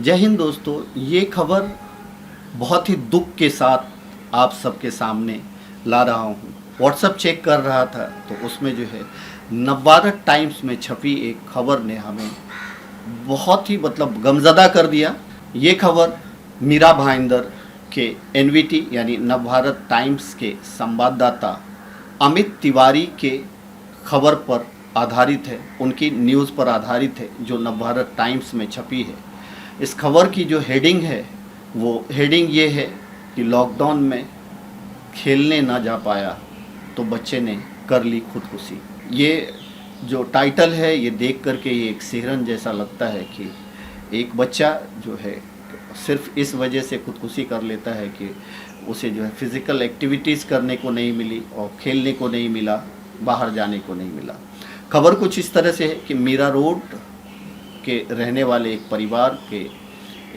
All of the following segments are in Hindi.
जय हिंद दोस्तों। ये खबर बहुत ही दुख के साथ आप सबके सामने ला रहा हूँ। व्हाट्सएप चेक कर रहा था तो उसमें जो है नवभारत टाइम्स में छपी एक खबर ने हमें बहुत ही गमज़दा कर दिया। ये खबर मीरा भाईंदर के एनवीटी यानी नवभारत टाइम्स के संवाददाता अमित तिवारी के खबर पर आधारित है, उनकी न्यूज़ पर आधारित है जो नवभारत टाइम्स में छपी है। इस खबर की जो हेडिंग है वो हेडिंग ये है कि लॉकडाउन में खेलने ना जा पाया तो बच्चे ने कर ली खुदकुशी। ये जो टाइटल है ये देख करके ये एक सिहरन जैसा लगता है कि एक बच्चा जो है सिर्फ इस वजह से खुदकुशी कर लेता है कि उसे जो है फिज़िकल एक्टिविटीज़ करने को नहीं मिली और खेलने को नहीं मिला, बाहर जाने को नहीं मिला। खबर कुछ इस तरह से है कि मीरा रोड के रहने वाले एक परिवार के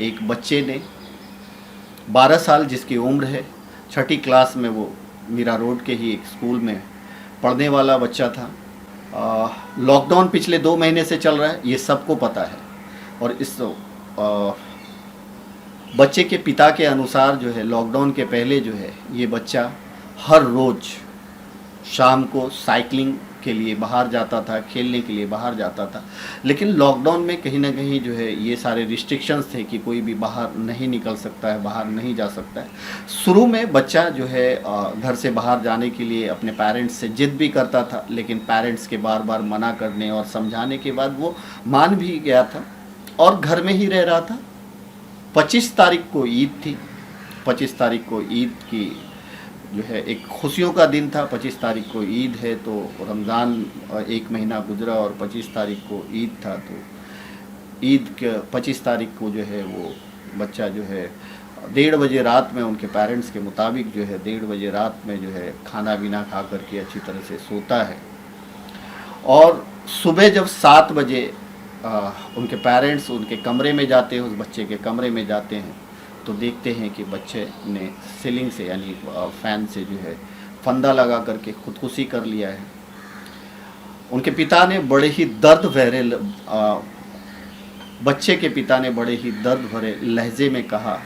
एक बच्चे ने 12 साल जिसकी उम्र है, 6ठी क्लास में वो मीरा रोड के ही एक स्कूल में पढ़ने वाला बच्चा था। लॉकडाउन पिछले 2 महीने से चल रहा है, ये सबको पता है। और इस बच्चे के पिता के अनुसार जो है लॉकडाउन के पहले जो है ये बच्चा हर रोज़ शाम को साइकिलिंग के लिए बाहर जाता था, खेलने के लिए बाहर जाता था। लेकिन लॉकडाउन में कहीं ना कहीं जो है ये सारे रिस्ट्रिक्शंस थे कि कोई भी बाहर नहीं निकल सकता है, बाहर नहीं जा सकता है। शुरू में बच्चा जो है घर से बाहर जाने के लिए अपने पेरेंट्स से जिद भी करता था, लेकिन पेरेंट्स के बार बार मना करने और समझाने के बाद वो मान भी गया था और घर में ही रह रहा था। 25 तारीख को ईद थी। 25 तारीख को ईद की जो है एक खुशियों का दिन था। 25 तारीख को ईद है तो रमज़ान 1 महीना गुजरा और 25 तारीख को ईद था। तो ईद के 25 तारीख को जो है वो बच्चा जो है 1:30 बजे रात में उनके पेरेंट्स के मुताबिक जो है 1:30 बजे रात में जो है खाना पीना खा करके अच्छी तरह से सोता है। और सुबह जब 7 बजे उनके पेरेंट्स उनके कमरे में जाते हैं, उस बच्चे के कमरे में जाते हैं तो देखते हैं कि बच्चे ने सीलिंग से यानी फ़ैन से जो है फंदा लगा करके खुदकुशी कर लिया है। उनके पिता ने बड़े ही दर्द भरे बच्चे के पिता ने बड़े ही दर्द भरे लहजे में कहा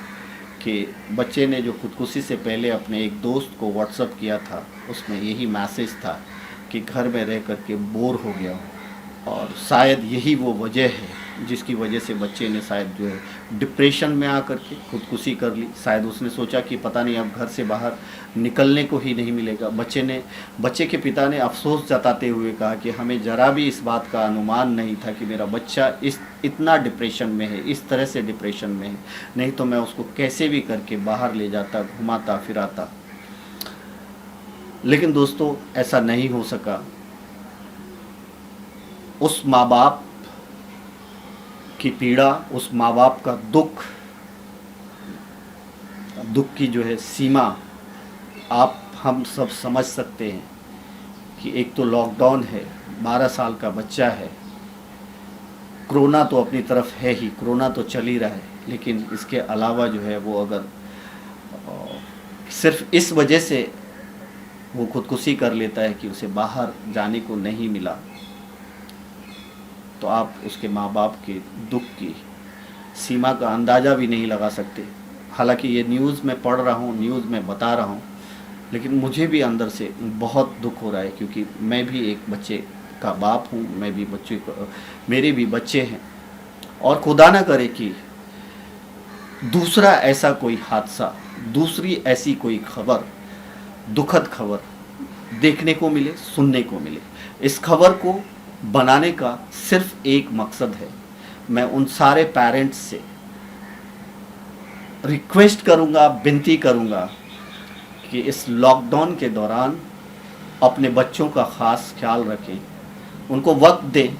कि बच्चे ने जो खुदकुशी से पहले अपने एक दोस्त को व्हाट्सएप किया था उसमें यही मैसेज था कि घर में रह करके बोर हो गया हूँ। और शायद यही वो वजह है जिसकी वजह से बच्चे ने शायद जो है डिप्रेशन में आकर के खुदकुशी कर ली। शायद उसने सोचा कि पता नहीं अब घर से बाहर निकलने को ही नहीं मिलेगा। बच्चे के पिता ने अफसोस जताते हुए कहा कि हमें ज़रा भी इस बात का अनुमान नहीं था कि मेरा बच्चा इतना डिप्रेशन में है, इस तरह से डिप्रेशन में है, नहीं तो मैं उसको कैसे भी करके बाहर ले जाता, घुमाता फिराता। लेकिन दोस्तों ऐसा नहीं हो सका। उस माँ बाप की पीड़ा, उस माँ बाप का दुख की जो है सीमा हम सब समझ सकते हैं कि एक तो लॉकडाउन है, 12 साल का बच्चा है, कोरोना तो अपनी तरफ है ही, कोरोना तो चल ही रहा है, लेकिन इसके अलावा जो है वो अगर सिर्फ इस वजह से वो खुदकुशी कर लेता है कि उसे बाहर जाने को नहीं मिला तो आप उसके माँ बाप के दुख की सीमा का अंदाज़ा भी नहीं लगा सकते। हालांकि ये न्यूज़ में पढ़ रहा हूँ, न्यूज़ में बता रहा हूँ, लेकिन मुझे भी अंदर से बहुत दुख हो रहा है क्योंकि मैं भी एक बच्चे का बाप हूँ, मेरे भी बच्चे हैं। और खुदा ना करे कि दूसरा ऐसा कोई हादसा, दूसरी ऐसी कोई खबर, दुखद खबर देखने को मिले, सुनने को मिले। इस खबर को बनाने का सिर्फ एक मकसद है। मैं उन सारे पेरेंट्स से रिक्वेस्ट करूंगा, विनती करूंगा कि इस लॉकडाउन के दौरान अपने बच्चों का ख़ास ख्याल रखें, उनको वक्त दें।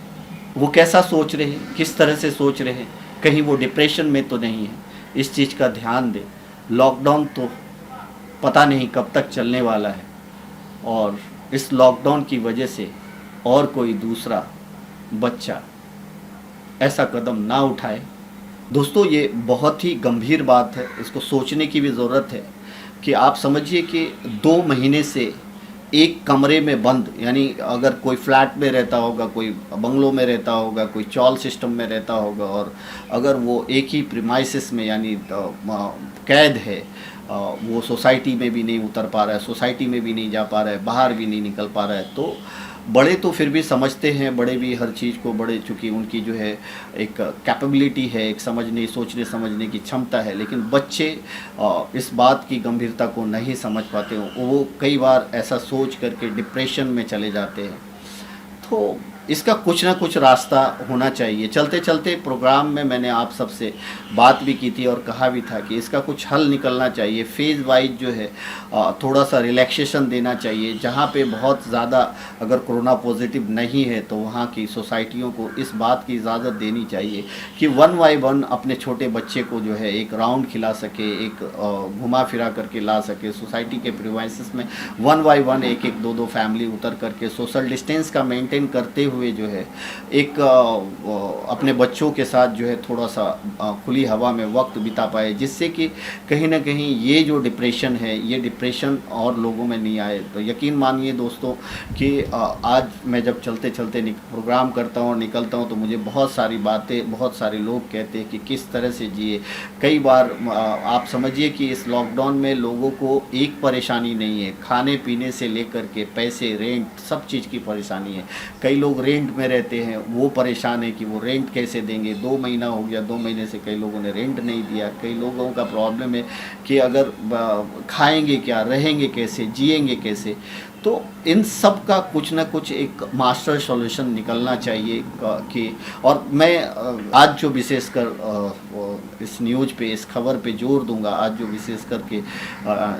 वो कैसा सोच रहे हैं, किस तरह से सोच रहे हैं, कहीं वो डिप्रेशन में तो नहीं है, इस चीज़ का ध्यान दें। लॉकडाउन तो पता नहीं कब तक चलने वाला है और इस लॉकडाउन की वजह से और कोई दूसरा बच्चा ऐसा कदम ना उठाए। दोस्तों ये बहुत ही गंभीर बात है, इसको सोचने की भी ज़रूरत है कि आप समझिए कि 2 महीने से एक कमरे में बंद, यानी अगर कोई फ्लैट में रहता होगा, कोई बंगलों में रहता होगा, कोई चॉल सिस्टम में रहता होगा, और अगर वो एक ही प्रीमाइसिस में यानी कैद है, वो सोसाइटी में भी नहीं उतर पा रहा है, सोसाइटी में भी नहीं जा पा रहा है, बाहर भी नहीं निकल पा रहा है, तो बड़े तो फिर भी समझते हैं, बड़े भी हर चीज़ को, बड़े चूँकि उनकी जो है एक कैपेबिलिटी है, एक समझने सोचने समझने की क्षमता है, लेकिन बच्चे इस बात की गंभीरता को नहीं समझ पाते हो, वो कई बार ऐसा सोच करके डिप्रेशन में चले जाते हैं। तो इसका कुछ ना कुछ रास्ता होना चाहिए। चलते चलते प्रोग्राम में मैंने आप सबसे बात भी की थी और कहा भी था कि इसका कुछ हल निकलना चाहिए। फेज़ वाइज जो है थोड़ा सा रिलैक्सेशन देना चाहिए। जहाँ पे बहुत ज़्यादा अगर कोरोना पॉजिटिव नहीं है तो वहाँ की सोसाइटियों को इस बात की इजाज़त देनी चाहिए कि 1 बाय 1 अपने छोटे बच्चे को जो है एक राउंड खिला सके, एक घुमा फिरा करके ला सके। सोसाइटी के प्रीमाइसेस में 1 बाय 1 एक एक 2 2 फैमिली उतर करके सोशल डिस्टेंस का मेंटेन करते हुए जो है एक अपने बच्चों के साथ जो है थोड़ा सा खुली हवा में वक्त बिता पाए, जिससे कि कहीं ना कहीं ये जो डिप्रेशन है, ये डिप्रेशन और लोगों में नहीं आए। तो यकीन मानिए दोस्तों कि आज मैं जब चलते चलते प्रोग्राम करता हूँ, निकलता हूँ, तो मुझे बहुत सारी बातें, बहुत सारे लोग कहते हैं कि किस तरह से जिए। कई बार आप समझिए कि इस लॉकडाउन में लोगों को एक परेशानी नहीं है, खाने पीने से लेकर के पैसे, रेंट, सब चीज़ की परेशानी है। कई लोग रेंट में रहते हैं, वो परेशान है कि वो रेंट कैसे देंगे। 2 महीना हो गया, 2 महीने से कई लोगों ने रेंट नहीं दिया। कई लोगों का प्रॉब्लम है कि अगर खाएंगे क्या, रहेंगे कैसे, जिएंगे कैसे। तो इन सब का कुछ ना कुछ एक मास्टर सॉल्यूशन निकलना चाहिए कि, और मैं आज जो विशेषकर इस न्यूज़ पे, इस खबर पे जोर दूंगा, आज जो विशेष करके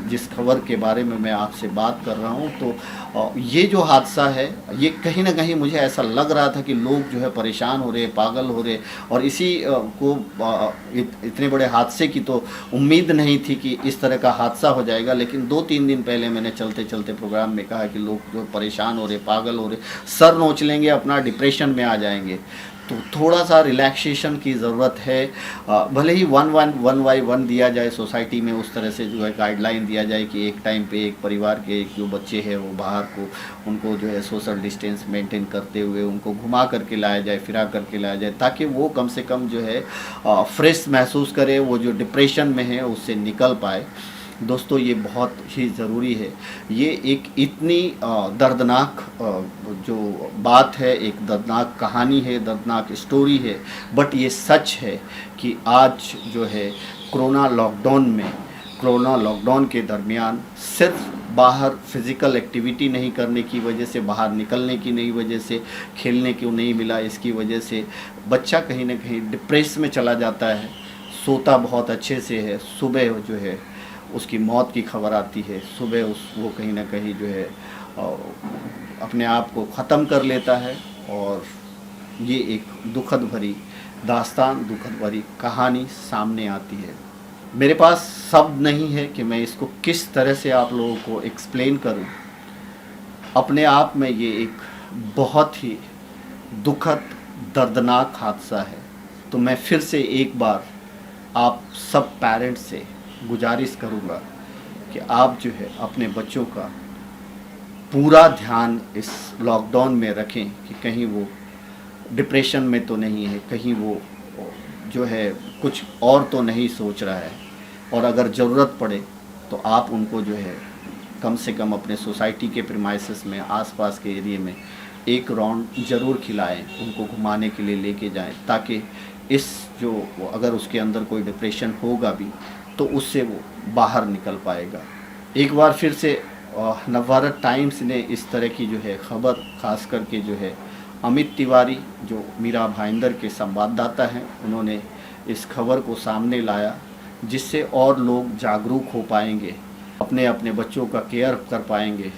जिस खबर के बारे में मैं आपसे बात कर रहा हूँ, तो ये जो हादसा है, ये कहीं ना कहीं मुझे ऐसा लग रहा था कि लोग जो है परेशान हो रहे, पागल हो रहे, और इसी को इतने बड़े हादसे की तो उम्मीद नहीं थी कि इस तरह का हादसा हो जाएगा। लेकिन 2-3 दिन पहले मैंने चलते चलते प्रोग्राम में कहा कि लोग जो परेशान हो रहे, पागल हो रहे, सर नोच लेंगे, अपना डिप्रेशन में आ जाएंगे। तो थोड़ा सा रिलैक्सेशन की ज़रूरत है। भले ही 1 बाय 1 दिया जाए सोसाइटी में, उस तरह से जो है गाइडलाइन दिया जाए कि एक टाइम पे एक परिवार के एक जो बच्चे हैं वो बाहर को, उनको जो है सोशल डिस्टेंस मेंटेन करते हुए उनको घुमा करके लाया जाए, फिरा करके लाया जाए, ताकि वो कम से कम जो है फ्रेश महसूस करे, वो जो डिप्रेशन में है उससे निकल पाए। दोस्तों ये बहुत ही ज़रूरी है। ये एक इतनी दर्दनाक जो बात है, एक दर्दनाक कहानी है, दर्दनाक स्टोरी है, बट ये सच है कि आज जो है कोरोना लॉकडाउन के दरमियान सिर्फ बाहर फिज़िकल एक्टिविटी नहीं करने की वजह से, बाहर निकलने की नहीं वजह से, खेलने को नहीं मिला, इसकी वजह से बच्चा कहीं ना कहीं डिप्रेस में चला जाता है। सोता बहुत अच्छे से है, सुबह जो है उसकी मौत की खबर आती है, सुबह वो कहीं ना कहीं जो है अपने आप को ख़त्म कर लेता है। और ये एक दुखद भरी दास्तान, दुखद भरी कहानी सामने आती है। मेरे पास शब्द नहीं है कि मैं इसको किस तरह से आप लोगों को एक्सप्लेन करूं। अपने आप में ये एक बहुत ही दुखद, दर्दनाक हादसा है। तो मैं फिर से एक बार आप सब पेरेंट्स से गुजारिश करूंगा कि आप जो है अपने बच्चों का पूरा ध्यान इस लॉकडाउन में रखें कि कहीं वो डिप्रेशन में तो नहीं है, कहीं वो जो है कुछ और तो नहीं सोच रहा है। और अगर ज़रूरत पड़े तो आप उनको जो है कम से कम अपने सोसाइटी के प्रीमाइसेस में, आसपास के एरिया में एक राउंड ज़रूर खिलाएं, उनको घुमाने के लिए लेके जाएं, ताकि इस जो अगर उसके अंदर कोई डिप्रेशन होगा भी तो उससे वो बाहर निकल पाएगा। एक बार फिर से नवभारत टाइम्स ने इस तरह की जो है खबर, खास करके जो है अमित तिवारी जो मीरा भाईंदर के संवाददाता हैं, उन्होंने इस खबर को सामने लाया, जिससे और लोग जागरूक हो पाएंगे, अपने अपने बच्चों का केयर कर पाएंगे।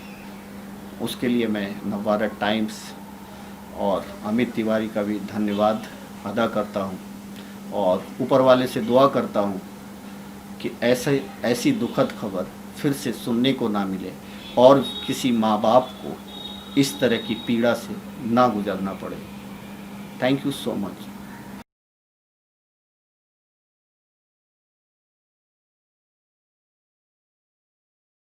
उसके लिए मैं नवभारत टाइम्स और अमित तिवारी का भी धन्यवाद अदा करता हूँ, और ऊपर वाले से दुआ करता हूँ कि ऐसी दुखद खबर फिर से सुनने को ना मिले और किसी माँ बाप को इस तरह की पीड़ा से ना गुजरना पड़े। Thank you so much.